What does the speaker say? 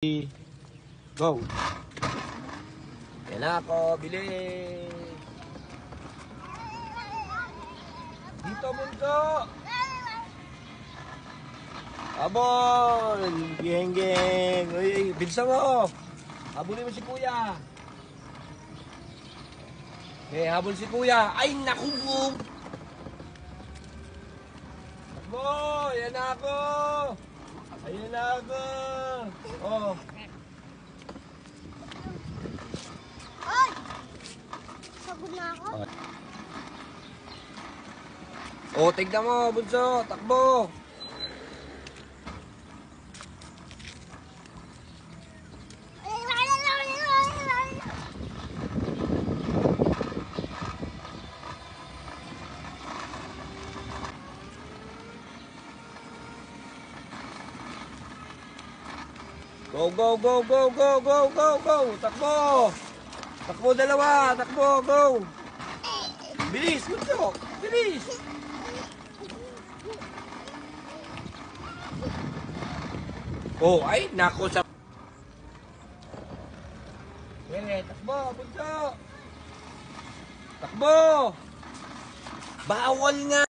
Go! Yan na ako, bilis! Dito, bunso! Abol! Geng-geng! Uy, bilisan mo! Habulin mo si kuya! Okay, habol si kuya! Ay, naku! Takbo! Yan na ako! Ayan na ako! Oh! Oy! Pagod na ako. Oh, tignan mo, bunso! Takbo! Go, go, go, go, go, go, go, go! Takbo! Takbo dalawa! Takbo, go! Bilis, bunso! Bilis! Oh, ay, nako sa... Takbo, bunso! Takbo! Bawal nga!